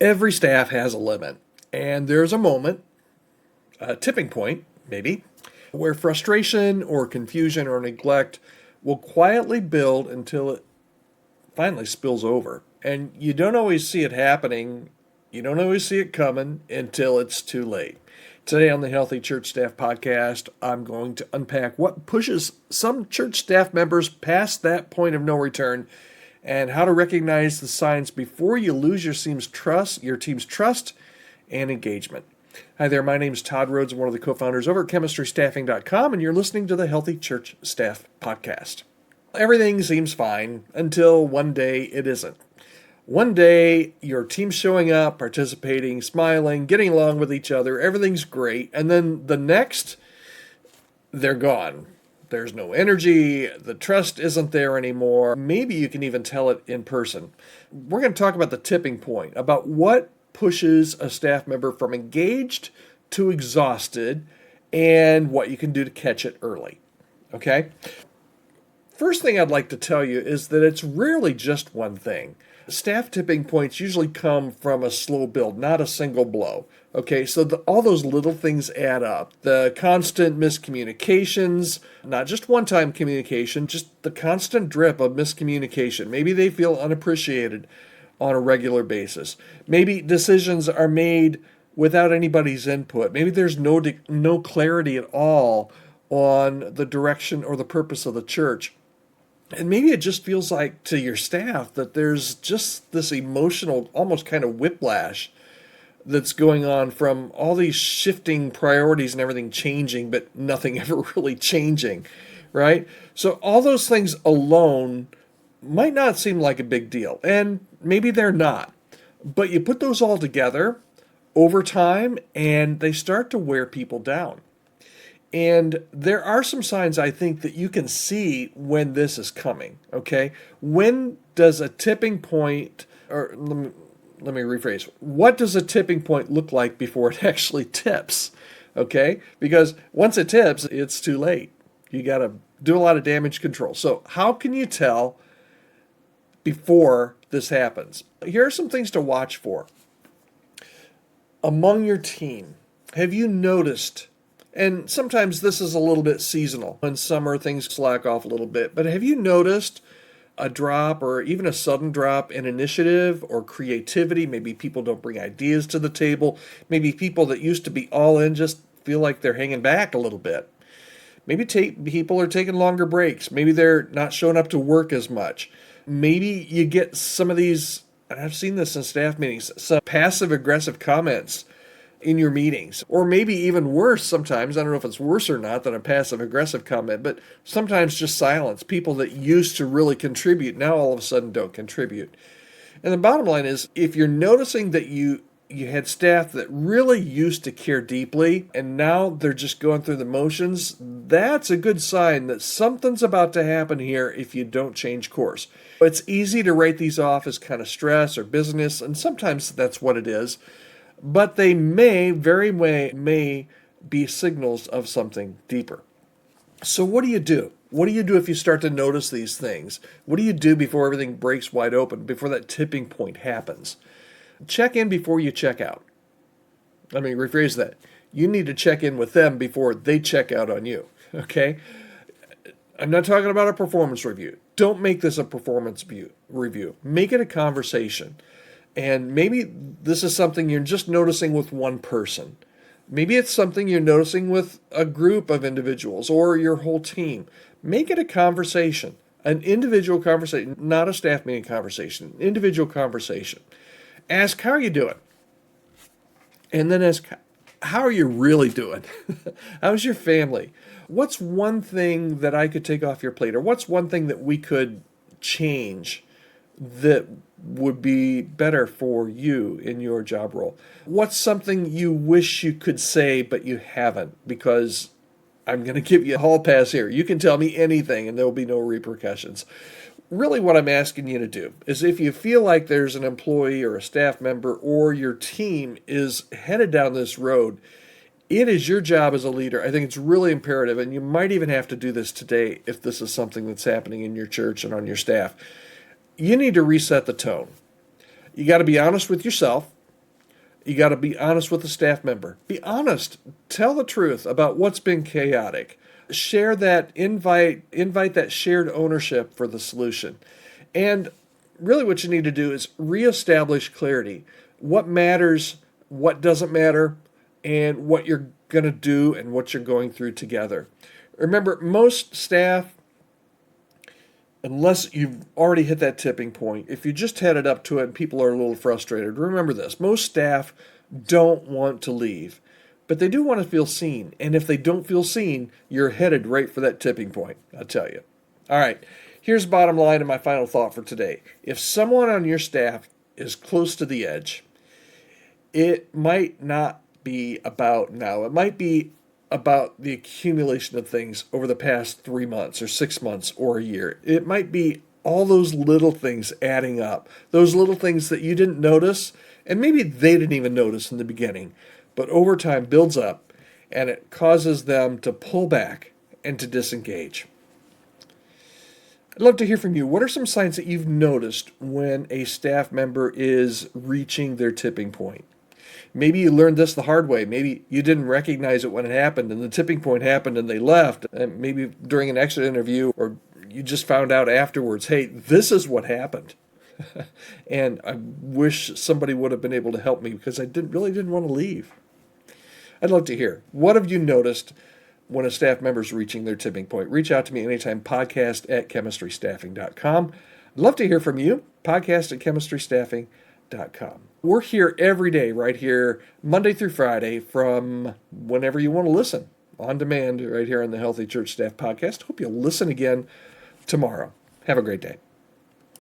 Every staff has a limit, and there's a moment, a tipping point, maybe, where frustration or confusion or neglect will quietly build until it finally spills over. And you don't always see it happening, you don't always see it coming until it's too late. Today on the Healthy Church Staff Podcast, I'm going to unpack what pushes some church staff members past that point of no return and how to recognize the signs before you lose your team's trust and engagement. Hi there, my name is Todd Rhoades. I'm one of the co-founders over at chemistrystaffing.com, and you're listening to the Healthy Church Staff Podcast. Everything seems fine until one day it isn't. One day, your team's showing up, participating, smiling, getting along with each other, everything's great, and then the next, they're gone. There's no energy, the trust isn't there anymore. Maybe you can even tell it in person. We're going to talk about the tipping point, about what pushes a staff member from engaged to exhausted, and what you can do to catch it early. Okay? First thing I'd like to tell you is that it's rarely just one thing. Staff tipping points usually come from a slow build, not a single blow. Okay, so all those little things add up. The constant miscommunications, not just one-time communication, just the constant drip of miscommunication. Maybe they feel unappreciated on a regular basis. Maybe decisions are made without anybody's input. Maybe there's no clarity at all on the direction or the purpose of the church. And maybe it just feels like to your staff that there's just this emotional, almost kind of whiplash that's going on from all these shifting priorities and everything changing, but nothing ever really changing, right? So all those things alone might not seem like a big deal, and maybe they're not. But you put those all together over time, and they start to wear people down. And there are some signs, I think, that you can see when this is coming, okay? When does a tipping point, or let me rephrase, what does a tipping point look like before it actually tips, okay? Because once it tips, it's too late. You got to do a lot of damage control. So how can you tell before this happens? Here are some things to watch for. Among your team, have you noticed, and sometimes this is a little bit seasonal. In summer, things slack off a little bit. But have you noticed a drop or even a sudden drop in initiative or creativity? Maybe people don't bring ideas to the table. Maybe people that used to be all in just feel like they're hanging back a little bit. Maybe people are taking longer breaks. Maybe they're not showing up to work as much. Maybe you get some of these, and I've seen this in staff meetings, some passive-aggressive comments in your meetings, or maybe even worse sometimes. I don't know if it's worse or not than a passive-aggressive comment, but sometimes just silence. People that used to really contribute now all of a sudden don't contribute. And the bottom line is, if you're noticing that you had staff that really used to care deeply and now they're just going through the motions, that's a good sign that something's about to happen here if you don't change course. It's easy to write these off as kind of stress or business, and sometimes that's what it is. But they may be signals of something deeper. So what do you do? What do you do if you start to notice these things? What do you do before everything breaks wide open, before that tipping point happens? Check in before you check out. Let me rephrase that. You need to check in with them before they check out on you, okay? I'm not talking about a performance review. Don't make this a performance review. Make it a conversation. And maybe this is something you're just noticing with one person. Maybe it's something you're noticing with a group of individuals or your whole team. Make it a conversation, an individual conversation, not a staff meeting conversation, an individual conversation. Ask, how are you doing? And then ask, how are you really doing? How's your family? What's one thing that I could take off your plate? Or what's one thing that we could change that would be better for you in your job role? What's something you wish you could say but you haven't? Because I'm going to give you a hall pass here. You can tell me anything and there will be no repercussions. Really what I'm asking you to do is, if you feel like there's an employee or a staff member or your team is headed down this road, it is your job as a leader. I think it's really imperative, and you might even have to do this today if this is something that's happening in your church and on your staff. You need to reset the tone. You got to be honest with yourself. You got to be honest with the staff member. Be honest. Tell the truth about what's been chaotic. Share that, invite that shared ownership for the solution. And really what you need to do is reestablish clarity. What matters, what doesn't matter, and what you're going to do and what you're going through together. Remember, most staff, unless you've already hit that tipping point, if you just headed up to it and people are a little frustrated, remember this. Most staff don't want to leave, but they do want to feel seen. And if they don't feel seen, you're headed right for that tipping point, I'll tell you. All right, here's the bottom line and my final thought for today. If someone on your staff is close to the edge, it might not be about now. It might be about the accumulation of things over the past 3 months or 6 months or a year. It might be all those little things adding up, those little things that you didn't notice, and maybe they didn't even notice in the beginning, but over time builds up and it causes them to pull back and to disengage. I'd love to hear from you. What are some signs that you've noticed when a staff member is reaching their tipping point? Maybe you learned this the hard way. Maybe you didn't recognize it when it happened and the tipping point happened and they left. And maybe during an exit interview, or you just found out afterwards, hey, this is what happened. And I wish somebody would have been able to help me because I really didn't want to leave. I'd love to hear. What have you noticed when a staff member is reaching their tipping point? Reach out to me anytime, podcast@chemistrystaffing.com. I'd love to hear from you, podcast@chemistrystaffing.com. We're here every day, right here, Monday through Friday, from whenever you want to listen, on demand, right here on the Healthy Church Staff Podcast. Hope you'll listen again tomorrow. Have a great day.